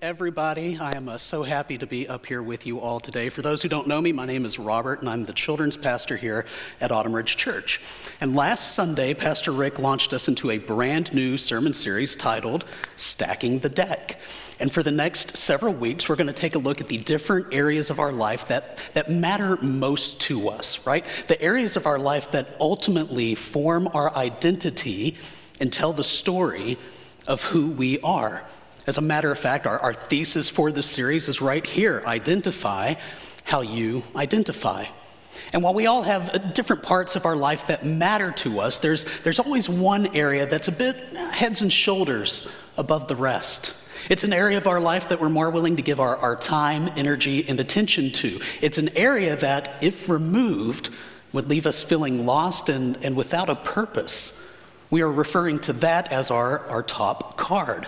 Everybody. I am so happy to be up here with you all today. For those who don't know me, my name is Robert, and I'm the children's pastor here at Autumn Ridge Church. And last Sunday, Pastor Rick launched us into a brand new sermon series titled Stacking the Deck. And for the next several weeks, we're going to take a look at the different areas of our life that matter most to us, right? The areas of our life that ultimately form our identity and tell the story of who we are. As a matter of fact, our thesis for this series is right here: identify how you identify. And while we all have different parts of our life that matter to us, there's always one area that's a bit heads and shoulders above the rest. It's an area of our life that we're more willing to give our time, energy, and attention to. It's an area that, if removed, would leave us feeling lost and without a purpose. We are referring to that as our top card.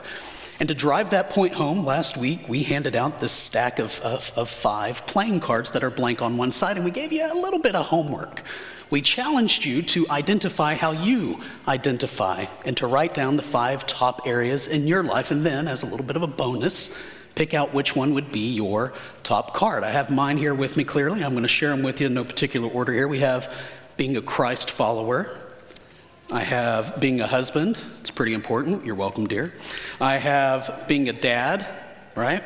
And to drive that point home, last week we handed out this stack of 5 playing cards that are blank on one side, and we gave you a little bit of homework. We challenged you to identify how you identify and to write down the 5 top areas in your life, and then, as a little bit of a bonus, pick out which one would be your top card. I have mine here with me clearly. I'm going to share them with you in no particular order here. We have being a Christ follower. I have being a husband. It's pretty important. You're welcome, dear. I have being a dad, right?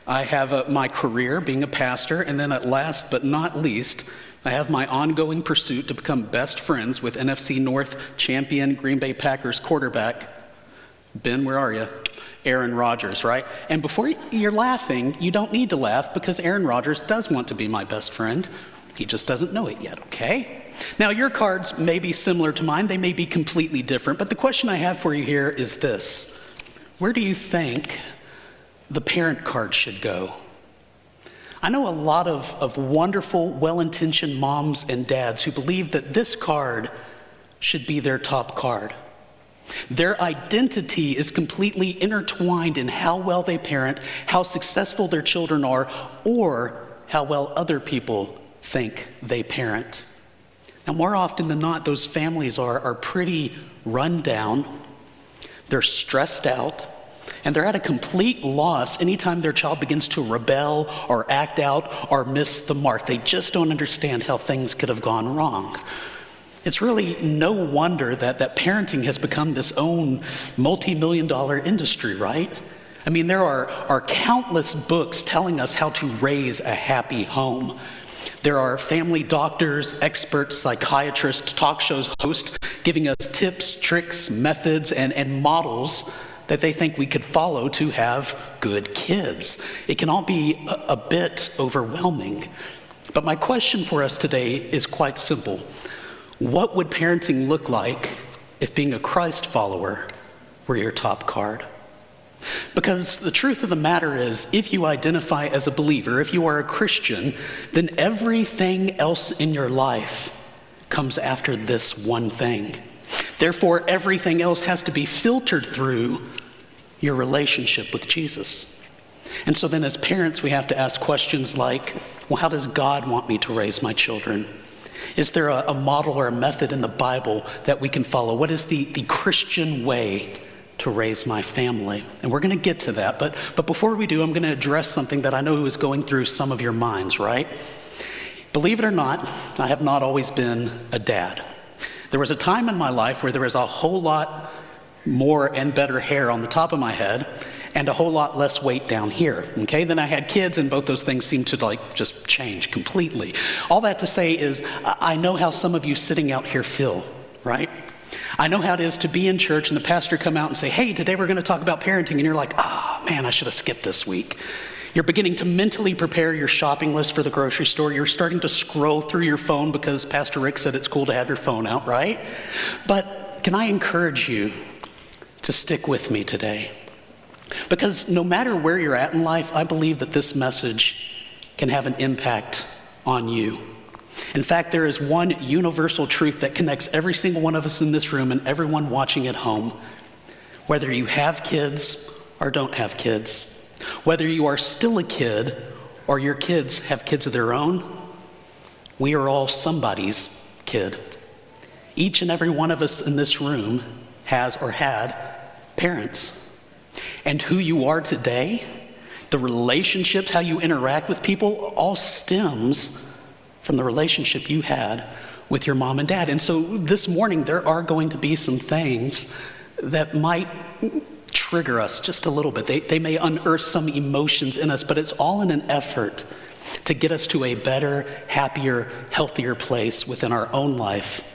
I have my career, being a pastor. And then at last but not least, I have my ongoing pursuit to become best friends with NFC North champion Green Bay Packers quarterback, Ben, where are you? Aaron Rodgers, right? And before you're laughing, you don't need to laugh, because Aaron Rodgers does want to be my best friend. He just doesn't know it yet, okay? Now, your cards may be similar to mine. They may be completely different. But the question I have for you here is this: where do you think the parent card should go? I know a lot of wonderful, well-intentioned moms and dads who believe that this card should be their top card. Their identity is completely intertwined in how well they parent, how successful their children are, or how well other people think they parent. Now, more often than not, those families are pretty run down, they're stressed out, and they're at a complete loss anytime their child begins to rebel or act out or miss the mark. They just don't understand how things could have gone wrong. It's really no wonder that parenting has become this own multi-million-dollar industry, right? I mean, there are countless books telling us how to raise a happy home. There are family doctors, experts, psychiatrists, talk shows hosts giving us tips, tricks, methods, and models that they think we could follow to have good kids. It can all be a bit overwhelming. But my question for us today is quite simple. What would parenting look like if being a Christ follower were your top card? Because the truth of the matter is, if you identify as a believer, if you are a Christian, then everything else in your life comes after this one thing. Therefore, everything else has to be filtered through your relationship with Jesus. And so then as parents, we have to ask questions like, well, how does God want me to raise my children? Is there a model or a method in the Bible that we can follow? What is the Christian way to raise my family? And we're going to get to that. But before we do, I'm going to address something that I know is going through some of your minds, right? Believe it or not, I have not always been a dad. There was a time in my life where there was a whole lot more and better hair on the top of my head and a whole lot less weight down here, okay? Then I had kids, and both those things seemed to just change completely. All that to say is, I know how some of you sitting out here feel, right? I know how it is to be in church and the pastor come out and say, hey, today we're going to talk about parenting. And you're like, man, I should have skipped this week. You're beginning to mentally prepare your shopping list for the grocery store. You're starting to scroll through your phone because Pastor Rick said it's cool to have your phone out, right? But can I encourage you to stick with me today? Because no matter where you're at in life, I believe that this message can have an impact on you. In fact, there is one universal truth that connects every single one of us in this room and everyone watching at home. Whether you have kids or don't have kids, whether you are still a kid or your kids have kids of their own, we are all somebody's kid. Each and every one of us in this room has or had parents. And who you are today the relationships, how you interact with people, all stems from the relationship you had with your mom and dad. And so this morning, there are going to be some things that might trigger us just a little bit. They may unearth some emotions in us, but it's all in an effort to get us to a better, happier, healthier place within our own life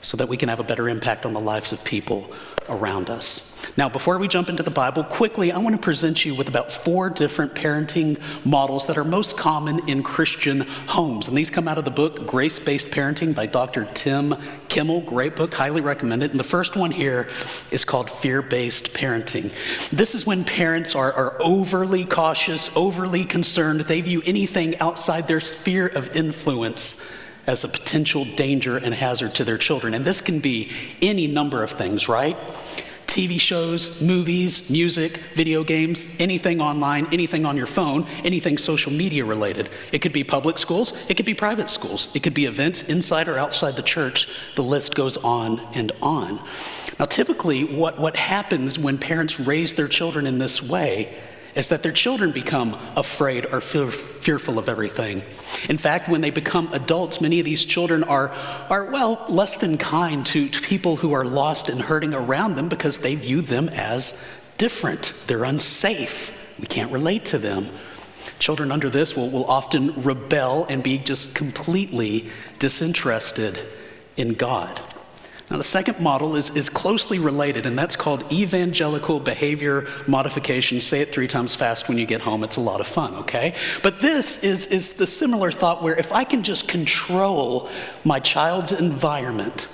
so that we can have a better impact on the lives of people around us. Now, before we jump into the Bible, quickly, I want to present you with about 4 different parenting models that are most common in Christian homes. And these come out of the book, Grace-Based Parenting by Dr. Tim Kimmel. Great book, highly recommend it. And the first one here is called Fear-Based Parenting. This is when parents are overly cautious, overly concerned. They view anything outside their sphere of influence as a potential danger and hazard to their children. And this can be any number of things, right? TV shows, movies, music, video games, anything online, anything on your phone, anything social media related. It could be public schools, it could be private schools, it could be events inside or outside the church. The list goes on and on. Now, typically, what happens when parents raise their children in this way is that their children become afraid or fearful of everything. In fact, when they become adults, many of these children are less than kind to people who are lost and hurting around them because they view them as different. They're unsafe. We can't relate to them. Children under this will often rebel and be just completely disinterested in God. Now, the second model is closely related, and that's called Evangelical Behavior Modification. Say it 3 times fast when you get home. It's a lot of fun, okay? But this is the similar thought where if I can just control my child's environment,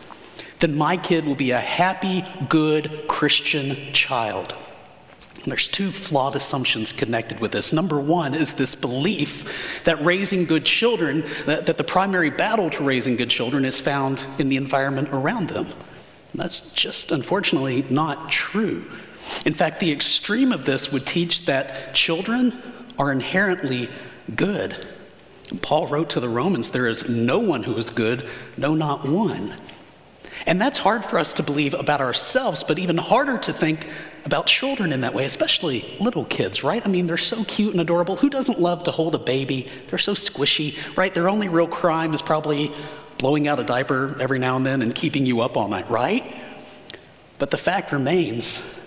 then my kid will be a happy, good Christian child. And there's 2 flawed assumptions connected with this. Number 1 is this belief that raising good children, that the primary battle to raising good children is found in the environment around them. And that's just unfortunately not true. In fact, the extreme of this would teach that children are inherently good. And Paul wrote to the Romans, there is no one who is good, no, not one. And that's hard for us to believe about ourselves, but even harder to think about children in that way, especially little kids, right? I mean, they're so cute and adorable. Who doesn't love to hold a baby? They're so squishy, right? Their only real crime is probably blowing out a diaper every now and then and keeping you up all night, right? But the fact remains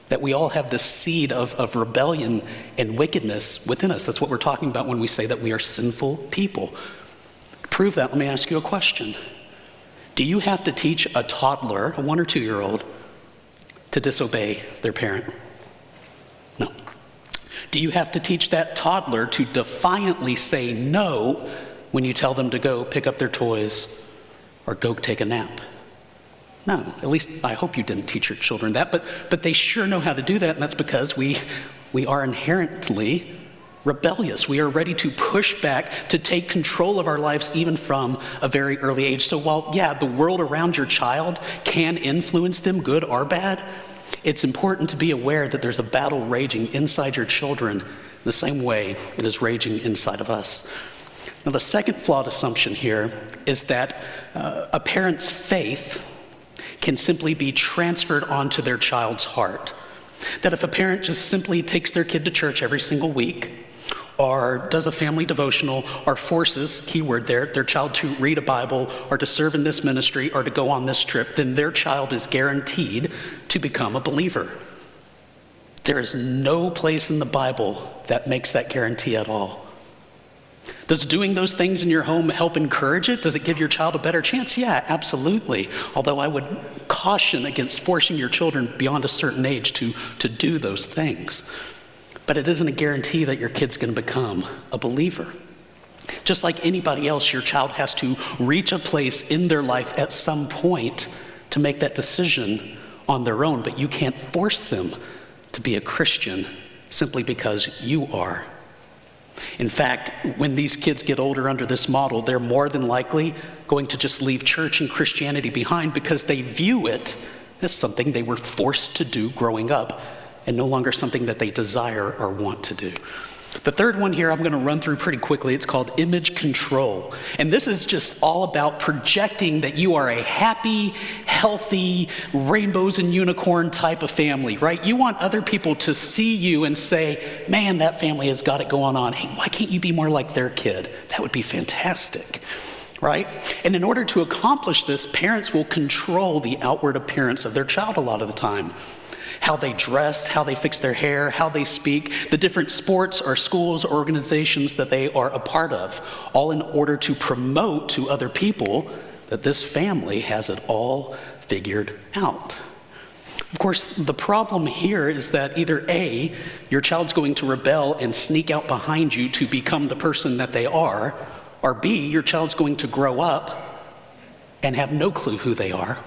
that we all have this seed of rebellion and wickedness within us. That's what we're talking about when we say that we are sinful people. To prove that, let me ask you a question. Do you have to teach a toddler, a 1 or 2 year old, to disobey their parent? No. Do you have to teach that toddler to defiantly say no when you tell them to go pick up their toys or go take a nap? No. At least I hope you didn't teach your children that, but they sure know how to do that, and that's because we are inherently rebellious. We are ready to push back, to take control of our lives even from a very early age. So while, the world around your child can influence them, good or bad, it's important to be aware that there's a battle raging inside your children the same way it is raging inside of us. Now, the second flawed assumption here is that a parent's faith can simply be transferred onto their child's heart. That if a parent just simply takes their kid to church every single week, or does a family devotional, or forces, keyword there, their child to read a Bible, or to serve in this ministry, or to go on this trip, then their child is guaranteed to become a believer. There is no place in the Bible that makes that guarantee at all. Does doing those things in your home help encourage it? Does it give your child a better chance? Yeah, absolutely. Although I would caution against forcing your children beyond a certain age to do those things. But it isn't a guarantee that your kid's going to become a believer. Just like anybody else, your child has to reach a place in their life at some point to make that decision on their own, but you can't force them to be a Christian simply because you are. In fact, when these kids get older under this model, they're more than likely going to just leave church and Christianity behind because they view it as something they were forced to do growing up and no longer something that they desire or want to do. The third one here I'm going to run through pretty quickly. It's called image control. And this is just all about projecting that you are a happy, healthy, rainbows and unicorn type of family, right? You want other people to see you and say, man, that family has got it going on. Hey, why can't you be more like their kid? That would be fantastic, right? And in order to accomplish this, parents will control the outward appearance of their child a lot of the time. How they dress, how they fix their hair, how they speak, the different sports or schools or organizations that they are a part of, all in order to promote to other people that this family has it all figured out. Of course, the problem here is that either A, your child's going to rebel and sneak out behind you to become the person that they are, or B, your child's going to grow up and have no clue who they are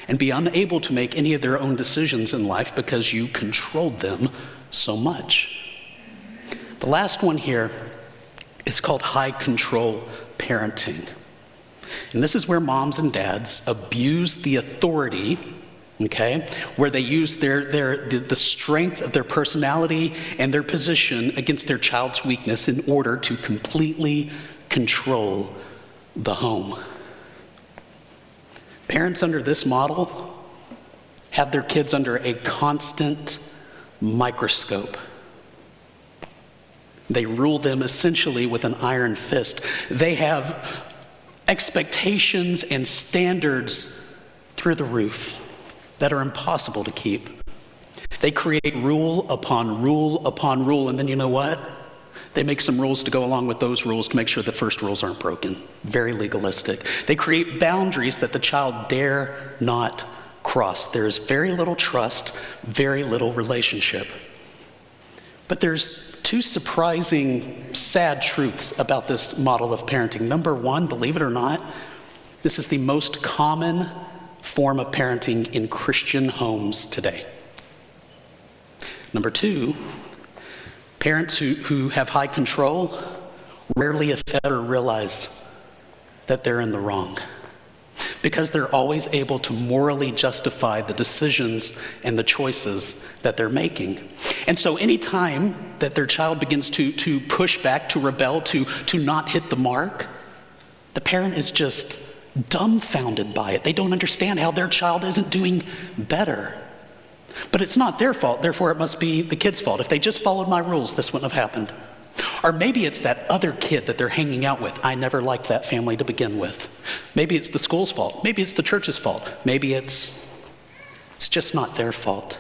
and be unable to make any of their own decisions in life because you controlled them so much. The last one here is called high control parenting. And this is where moms and dads abuse the authority, okay, where they use the strength of their personality and their position against their child's weakness in order to completely control the home. Parents under this model have their kids under a constant microscope. They rule them essentially with an iron fist. They have expectations and standards through the roof that are impossible to keep. They create rule upon rule upon rule, and then you know what? They make some rules to go along with those rules to make sure the first rules aren't broken. Very legalistic. They create boundaries that the child dare not cross. There is very little trust, very little relationship. But there's two surprising, sad truths about this model of parenting. Number one, believe it or not, this is the most common form of parenting in Christian homes today. Number two, parents who have high control rarely, if ever, realize that they're in the wrong because they're always able to morally justify the decisions and the choices that they're making. And so any time that their child begins to push back, to rebel, to not hit the mark, the parent is just dumbfounded by it. They don't understand how their child isn't doing better. But it's not their fault, therefore it must be the kid's fault. If they just followed my rules, this wouldn't have happened. Or maybe it's that other kid that they're hanging out with. I never liked that family to begin with. Maybe it's the school's fault. Maybe it's the church's fault. Maybe it's just not their fault.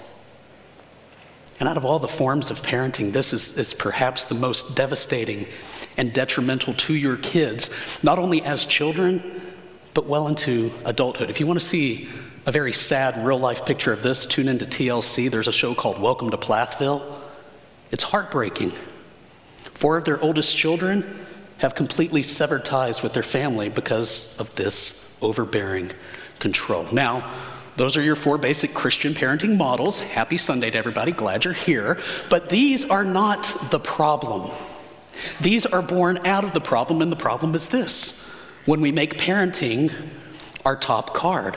And out of all the forms of parenting, this is perhaps the most devastating and detrimental to your kids, not only as children, but well into adulthood. If you want to see a very sad real-life picture of this, tune into TLC. There's a show called Welcome to Plathville. It's heartbreaking. 4 of their oldest children have completely severed ties with their family because of this overbearing control. Now, those are your 4 basic Christian parenting models. Happy Sunday to everybody. Glad you're here. But these are not the problem. These are born out of the problem, and the problem is this: when we make parenting our top card.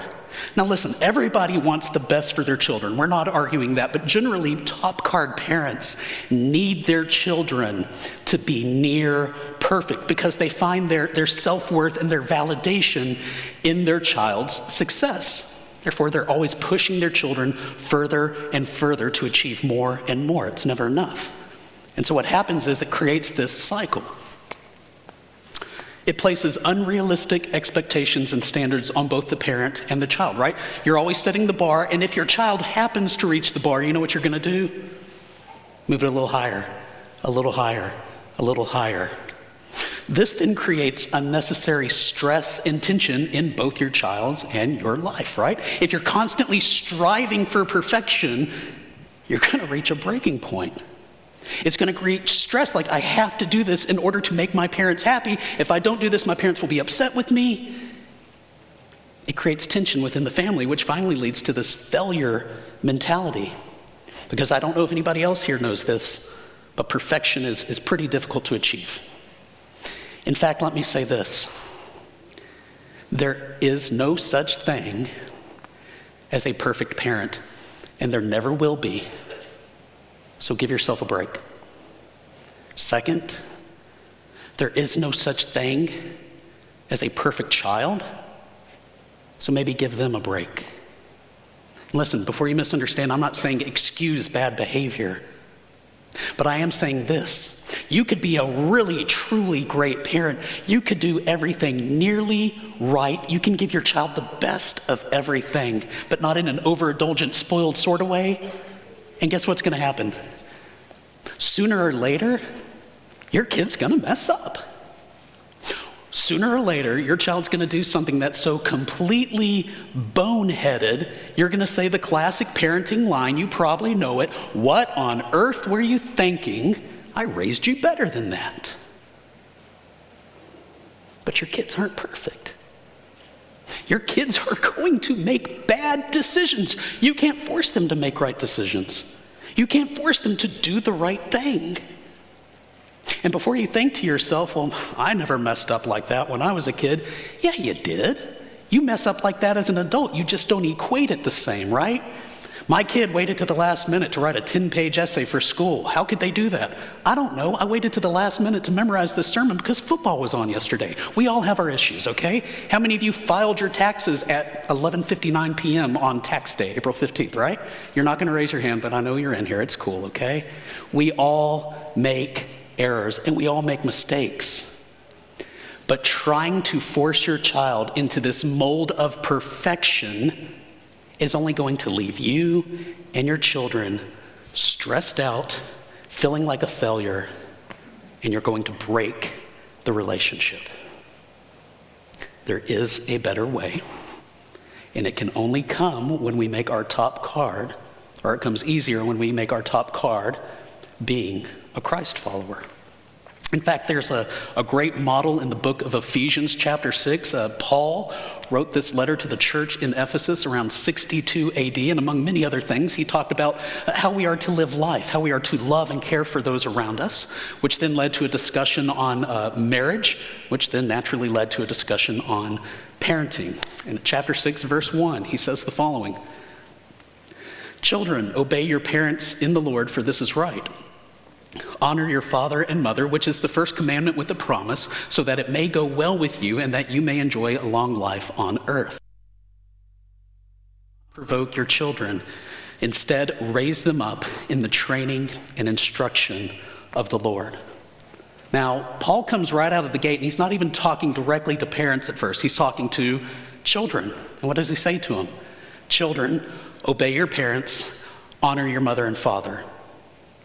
Now listen, everybody wants the best for their children. We're not arguing that, but generally top card parents need their children to be near perfect because they find their self-worth and their validation in their child's success. Therefore, they're always pushing their children further and further to achieve more and more. It's never enough. And so what happens is it creates this cycle. It places unrealistic expectations and standards on both the parent and the child, right? You're always setting the bar, and if your child happens to reach the bar, you know what you're going to do? Move it a little higher, a little higher, a little higher. This then creates unnecessary stress and tension in both your child's and your life, right? If you're constantly striving for perfection, you're going to reach a breaking point. It's going to create stress, like I have to do this in order to make my parents happy. If I don't do this, my parents will be upset with me. It creates tension within the family, which finally leads to this failure mentality. Because I don't know if anybody else here knows this, but perfection is pretty difficult to achieve. In fact, let me say this. There is no such thing as a perfect parent, and there never will be. So give yourself a break. Second, there is no such thing as a perfect child, so maybe give them a break. Listen, before you misunderstand, I'm not saying excuse bad behavior. But I am saying this. You could be a really, truly great parent. You could do everything nearly right. You can give your child the best of everything, but not in an overindulgent, spoiled sort of way. And guess what's going to happen? Sooner or later, your kid's going to mess up. Sooner or later, your child's going to do something that's so completely boneheaded, you're going to say the classic parenting line, you probably know it, "What on earth were you thinking? I raised you better than that." But your kids aren't perfect. Your kids are going to make bad decisions. You can't force them to make right decisions. You can't force them to do the right thing. And before you think to yourself, "Well, I never messed up like that when I was a kid." Yeah, you did. You mess up like that as an adult. You just don't equate it the same, right? My kid waited to the last minute to write a 10-page essay for school. How could they do that? I don't know. I waited to the last minute to memorize this sermon because football was on yesterday. We all have our issues, okay? How many of you filed your taxes at 11:59 p.m. on tax day, April 15th, right? You're not going to raise your hand, but I know you're in here. It's cool, okay? We all make errors, and we all make mistakes. But trying to force your child into this mold of perfection is only going to leave you and your children stressed out, feeling like a failure, and you're going to break the relationship. There is a better way, and it can only come when we make our top card, or it comes easier when we make our top card being a Christ follower. In fact, there's a great model in the book of Ephesians chapter 6. Paul wrote this letter to the church in Ephesus around 62 AD, and among many other things, he talked about how we are to live life, how we are to love and care for those around us, which then led to a discussion on marriage, which then naturally led to a discussion on parenting. In chapter 6, verse 1, he says the following: "Children, obey your parents in the Lord, for this is right. Honor your father and mother, which is the first commandment with a promise, so that it may go well with you and that you may enjoy a long life on earth. Provoke your children. Instead, raise them up in the training and instruction of the Lord." Now, Paul comes right out of the gate, and he's not even talking directly to parents at first. He's talking to children. And what does he say to them? "Children, obey your parents, honor your mother and father."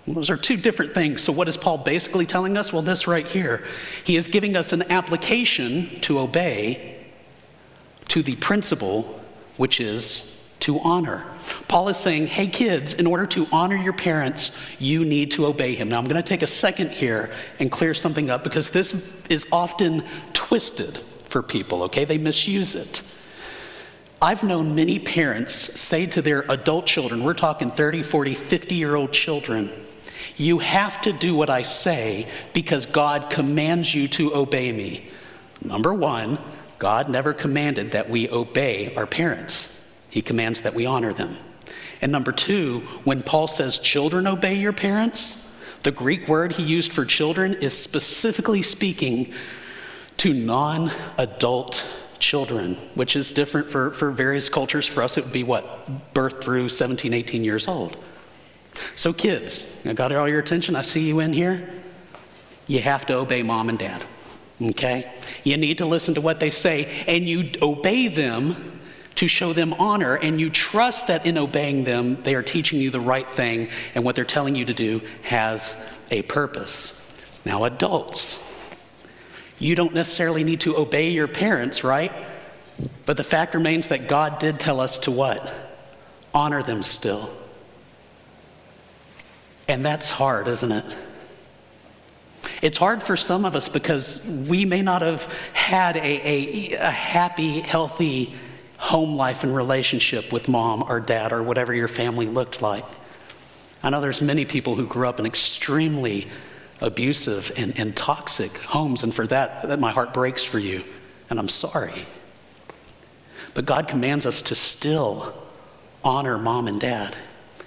Those are two different things. So what is Paul basically telling us? Well, this right here. He is giving us an application to obey to the principle, which is to honor. Paul is saying, hey kids, in order to honor your parents, you need to obey him. Now I'm going to take a second here and clear something up, because this is often twisted for people, okay? They misuse it. I've known many parents say to their adult children, we're talking 30, 40, 50-year-old children, "You have to do what I say because God commands you to obey me." Number one, God never commanded that we obey our parents. He commands that we honor them. And number two, when Paul says, "Children, obey your parents," the Greek word he used for children is specifically speaking to non-adult children, which is different for various cultures. For us, it would be birth through 17, 18 years old. So kids, I got all your attention. I see you in here. You have to obey mom and dad, okay? You need to listen to what they say, and you obey them to show them honor, and you trust that in obeying them, they are teaching you the right thing, and what they're telling you to do has a purpose. Now, adults, you don't necessarily need to obey your parents, right? But the fact remains that God did tell us to what? Honor them still. And that's hard, isn't it? It's hard for some of us because we may not have had a happy, healthy home life and relationship with mom or dad or whatever your family looked like. I know there's many people who grew up in extremely abusive and toxic homes, and for that my heart breaks for you, and I'm sorry. But God commands us to still honor mom and dad.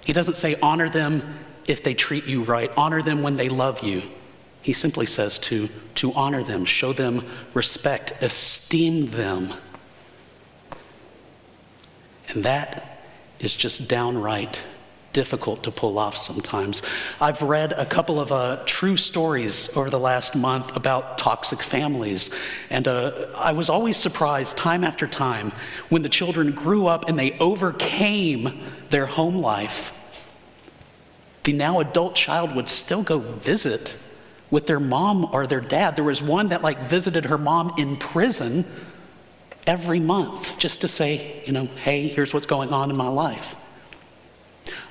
He doesn't say honor them if they treat you right, honor them when they love you. He simply says to honor them, show them respect, esteem them. And that is just downright difficult to pull off sometimes. I've read a couple of true stories over the last month about toxic families, and I was always surprised time after time when the children grew up and they overcame their home life. The now adult child would still go visit with their mom or their dad. There was one that visited her mom in prison every month just to say, hey, here's what's going on in my life.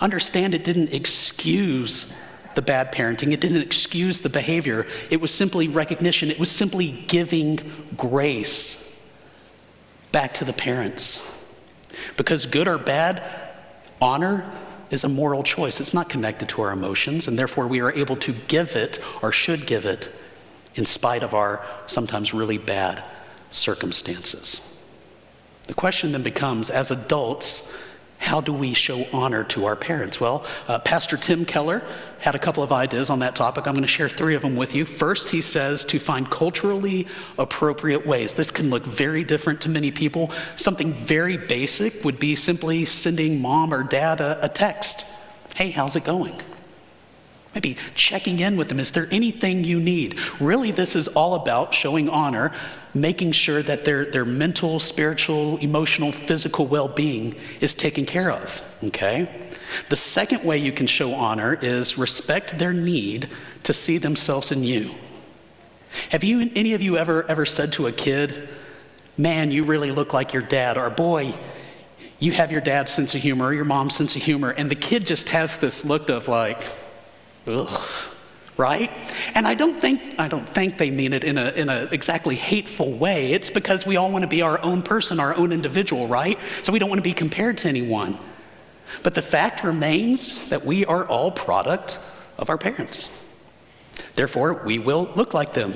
Understand, it didn't excuse the bad parenting. It didn't excuse the behavior. It was simply recognition. It was simply giving grace back to the parents. Because good or bad, honor is a moral choice. It's not connected to our emotions, and therefore we are able to give it, or should give it, in spite of our sometimes really bad circumstances. The question then becomes, as adults, how do we show honor to our parents? Well, Pastor Tim Keller had a couple of ideas on that topic. I'm going to share 3 of them with you. First, he says to find culturally appropriate ways. This can look very different to many people. Something very basic would be simply sending mom or dad a text. Hey, how's it going? Maybe checking in with them. Is there anything you need? Really, this is all about showing honor, making sure that their mental, spiritual, emotional, physical well-being is taken care of, okay? The second way you can show honor is respect their need to see themselves in you. Have any of you ever said to a kid, man, you really look like your dad, or boy, you have your dad's sense of humor, or your mom's sense of humor, and the kid just has this look of ugh, right? And I don't think they mean it in a exactly hateful way. It's because we all want to be our own person, our own individual, right? So we don't want to be compared to anyone. But the fact remains that we are all product of our parents. Therefore, we will look like them.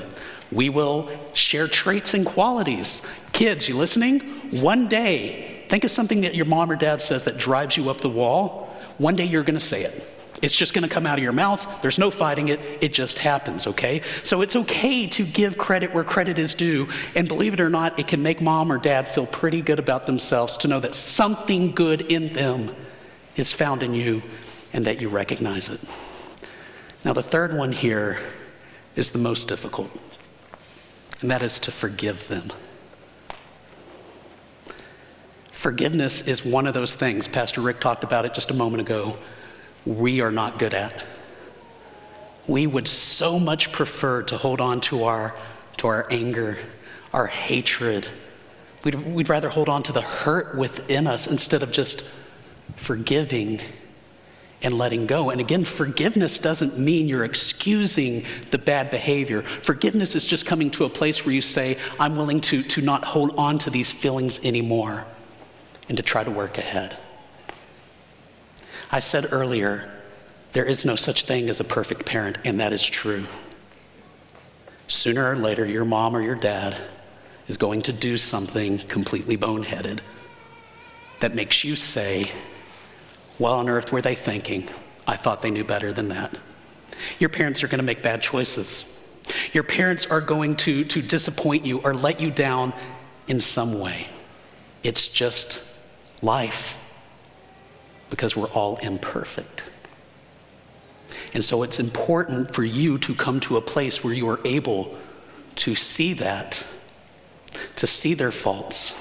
We will share traits and qualities. Kids, you listening? One day, think of something that your mom or dad says that drives you up the wall. One day you're going to say it. It's just going to come out of your mouth. There's no fighting it. It just happens, okay? So it's okay to give credit where credit is due. And believe it or not, it can make mom or dad feel pretty good about themselves to know that something good in them is found in you and that you recognize it. Now, the third one here is the most difficult, and that is to forgive them. Forgiveness is one of those things, Pastor Rick talked about it just a moment ago, we are not good at. We would so much prefer to hold on to our anger, our hatred. We'd rather hold on to the hurt within us instead of just forgiving and letting go. And again, forgiveness doesn't mean you're excusing the bad behavior. Forgiveness is just coming to a place where you say, I'm willing to not hold on to these feelings anymore and to try to work ahead. I said earlier, there is no such thing as a perfect parent, and that is true. Sooner or later, your mom or your dad is going to do something completely boneheaded that makes you say, what on earth were they thinking? I thought they knew better than that. Your parents are going to make bad choices. Your parents are going to disappoint you or let you down in some way. It's just life, because we're all imperfect. And so it's important for you to come to a place where you are able to see that, to see their faults,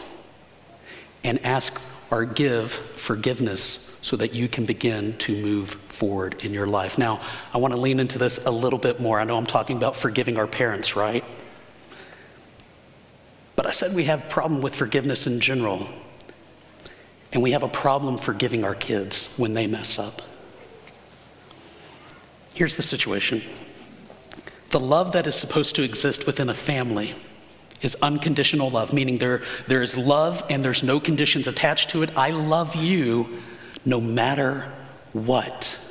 and ask or give forgiveness so that you can begin to move forward in your life. Now, I want to lean into this a little bit more. I know I'm talking about forgiving our parents, right? But I said we have a problem with forgiveness in general. And we have a problem forgiving our kids when they mess up. Here's the situation. The love that is supposed to exist within a family is unconditional love, meaning there is love and there's no conditions attached to it. I love you no matter what.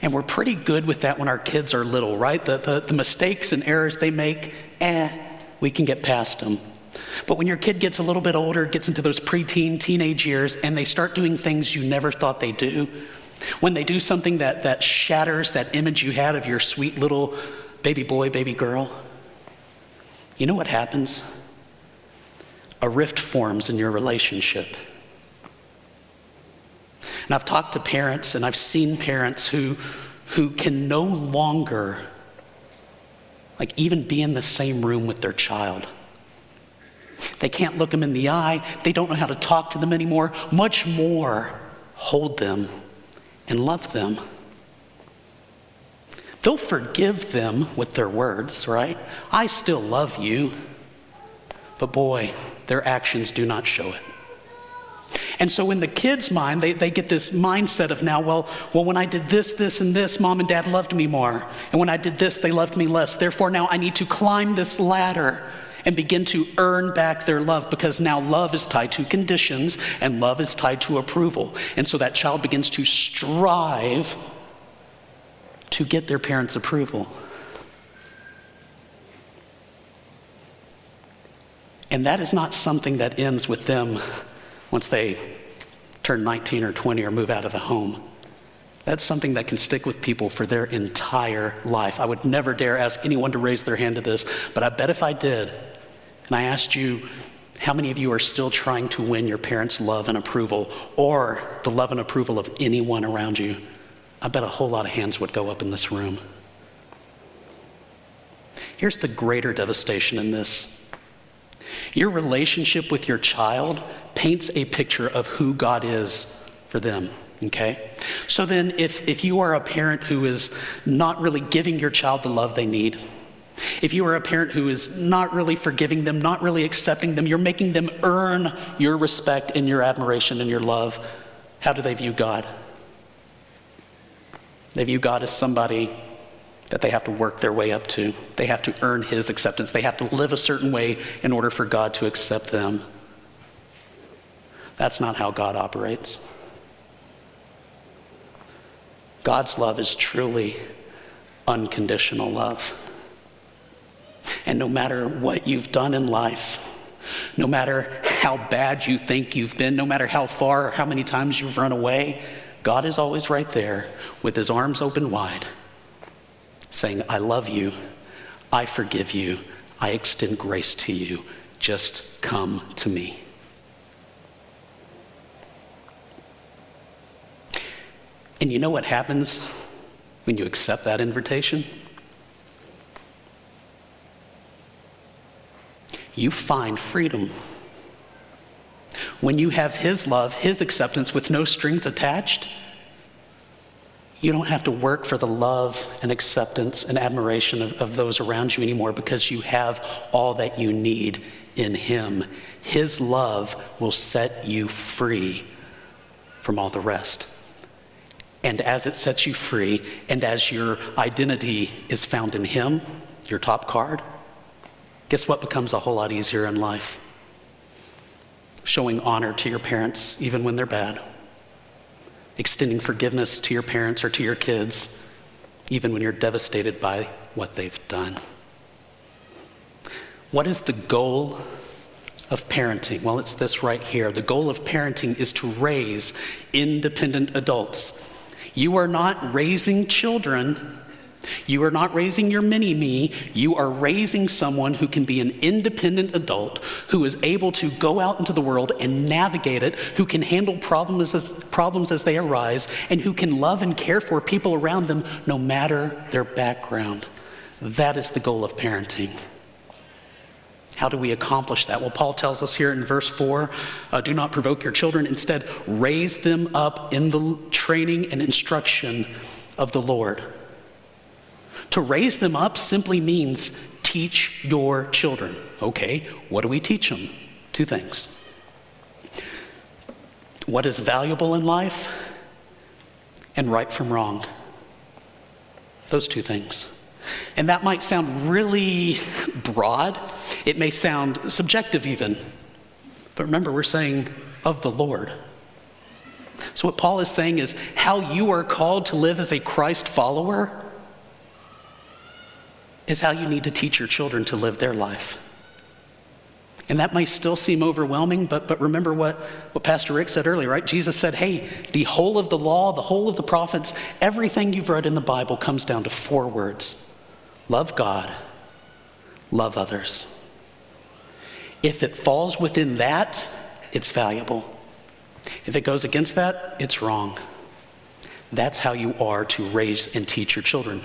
And we're pretty good with that when our kids are little, right? The mistakes and errors they make, we can get past them. But when your kid gets a little bit older, gets into those preteen, teenage years, and they start doing things you never thought they'd do, when they do something that shatters that image you had of your sweet little baby boy, baby girl, you know what happens? A rift forms in your relationship. And I've talked to parents and I've seen parents who can no longer even be in the same room with their child. They can't look them in the eye. They don't know how to talk to them anymore, much more hold them and love them. They'll forgive them with their words, right? I still love you. But boy, their actions do not show it. And so in the kids' mind, they get this mindset of now, well, when I did this, this, and this, mom and dad loved me more. And when I did this, they loved me less. Therefore, now I need to climb this ladder and begin to earn back their love, because now love is tied to conditions and love is tied to approval. And so that child begins to strive to get their parents' approval. And that is not something that ends with them once they turn 19 or 20 or move out of the home. That's something that can stick with people for their entire life. I would never dare ask anyone to raise their hand to this, but I bet if I did, and I asked you, how many of you are still trying to win your parents' love and approval, or the love and approval of anyone around you, I bet a whole lot of hands would go up in this room. Here's the greater devastation in this. Your relationship with your child paints a picture of who God is for them, okay? So then if you are a parent who is not really giving your child the love they need, if you are a parent who is not really forgiving them, not really accepting them, you're making them earn your respect and your admiration and your love, how do they view God? They view God as somebody that they have to work their way up to. They have to earn his acceptance. They have to live a certain way in order for God to accept them. That's not how God operates. God's love is truly unconditional love. And no matter what you've done in life, no matter how bad you think you've been, no matter how far or how many times you've run away, God is always right there with his arms open wide, saying, I love you, I forgive you, I extend grace to you, just come to me. And you know what happens when you accept that invitation? You find freedom. When you have his love, his acceptance with no strings attached, you don't have to work for the love and acceptance and admiration of those around you anymore, because you have all that you need in him. His love will set you free from all the rest. And as it sets you free, and as your identity is found in him, your top card, guess what becomes a whole lot easier in life? Showing honor to your parents even when they're bad. Extending forgiveness to your parents or to your kids even when you're devastated by what they've done. What is the goal of parenting? Well, it's this right here. The goal of parenting is to raise independent adults. You are not raising children. You are not raising your mini-me. You are raising someone who can be an independent adult, who is able to go out into the world and navigate it, who can handle problems as they arise, and who can love and care for people around them no matter their background. That is the goal of parenting. How do we accomplish that? Well, Paul tells us here in verse 4, do not provoke your children. Instead, raise them up in the training and instruction of the Lord. To raise them up simply means teach your children. Okay, what do we teach them? Two things. What is valuable in life and right from wrong. Those two things. And that might sound really broad. It may sound subjective even. But remember, we're saying of the Lord. So what Paul is saying is how you are called to live as a Christ follower is how you need to teach your children to live their life. And that may still seem overwhelming, but remember what Pastor Rick said earlier, right? Jesus said, hey, the whole of the law, the whole of the prophets, everything you've read in the Bible comes down to 4 words. Love God, love others. If it falls within that, it's valuable. If it goes against that, it's wrong. That's how you are to raise and teach your children.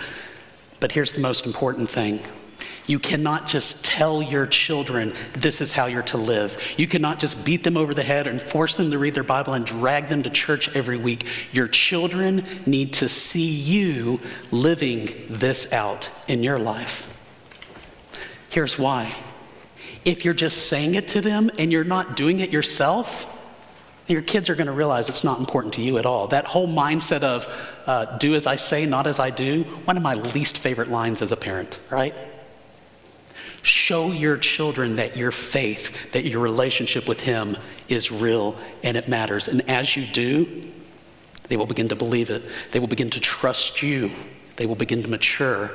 But here's the most important thing. You cannot just tell your children this is how you're to live. You cannot just beat them over the head and force them to read their Bible and drag them to church every week. Your children need to see you living this out in your life. Here's why. If you're just saying it to them and you're not doing it yourself, your kids are going to realize it's not important to you at all. That whole mindset of do as I say, not as I do, one of my least favorite lines as a parent, right? Show your children that your faith, that your relationship with him is real and it matters. And as you do, they will begin to believe it. They will begin to trust you. They will begin to mature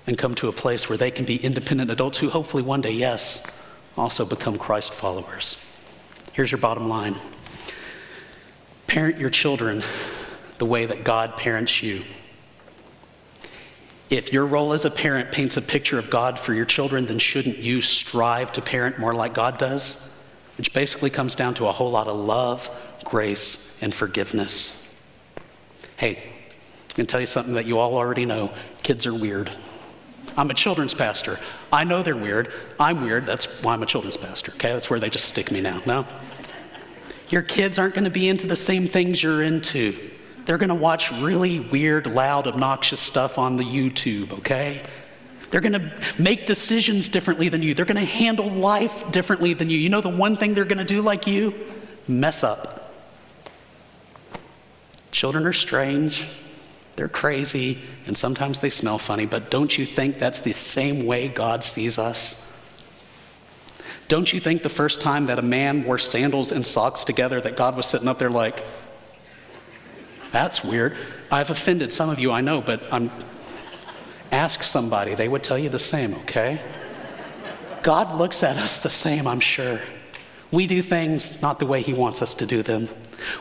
and come to a place where they can be independent adults who hopefully one day, yes, also become Christ followers. Here's your bottom line. Parent your children the way that God parents you. If your role as a parent paints a picture of God for your children, then shouldn't you strive to parent more like God does? Which basically comes down to a whole lot of love, grace, and forgiveness. Hey, I'm going to tell you something that you all already know. Kids are weird. I'm a children's pastor. I know they're weird. I'm weird. That's why I'm a children's pastor, okay? That's where they just stick me now. No? Your kids aren't going to be into the same things you're into. They're going to watch really weird, loud, obnoxious stuff on the YouTube, okay? They're going to make decisions differently than you. They're going to handle life differently than you. You know the one thing they're going to do like you? Mess up. Children are strange. They're crazy, and sometimes they smell funny, but don't you think that's the same way God sees us? Don't you think the first time that a man wore sandals and socks together that God was sitting up there like, that's weird. I've offended some of you, I know, but ask somebody. They would tell you the same, okay? God looks at us the same, I'm sure. We do things not the way he wants us to do them.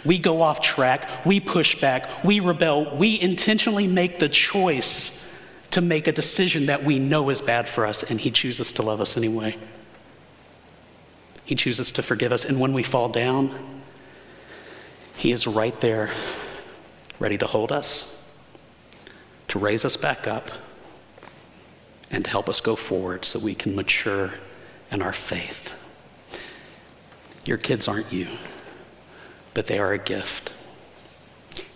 We go off track. We push back. We rebel. We intentionally make the choice to make a decision that we know is bad for us, and he chooses to love us anyway. He chooses to forgive us, and when we fall down, he is right there, ready to hold us, to raise us back up, and help us go forward so we can mature in our faith. Your kids aren't you, but they are a gift.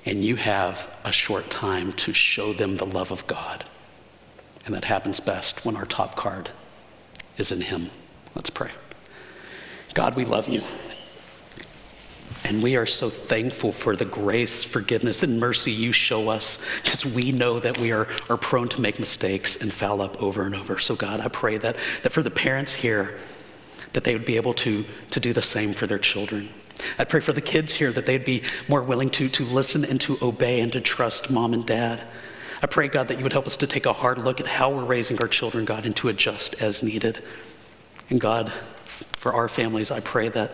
And you have a short time to show them the love of God. And that happens best when our top card is in him. Let's pray. God, we love you. And we are so thankful for the grace, forgiveness, and mercy you show us, because we know that we are prone to make mistakes and foul up over and over. So God, I pray that for the parents here, that they would be able to do the same for their children. I pray for the kids here that they'd be more willing to listen and to obey and to trust mom and dad. I pray, God, that you would help us to take a hard look at how we're raising our children, God, and to adjust as needed. And God, for our families, I pray that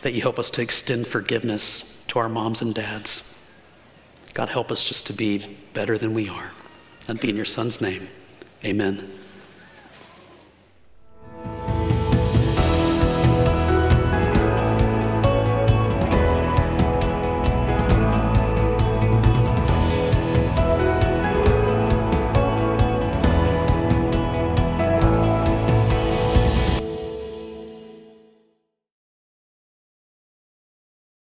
you help us to extend forgiveness to our moms and dads. God, help us just to be better than we are. And be in your son's name. Amen.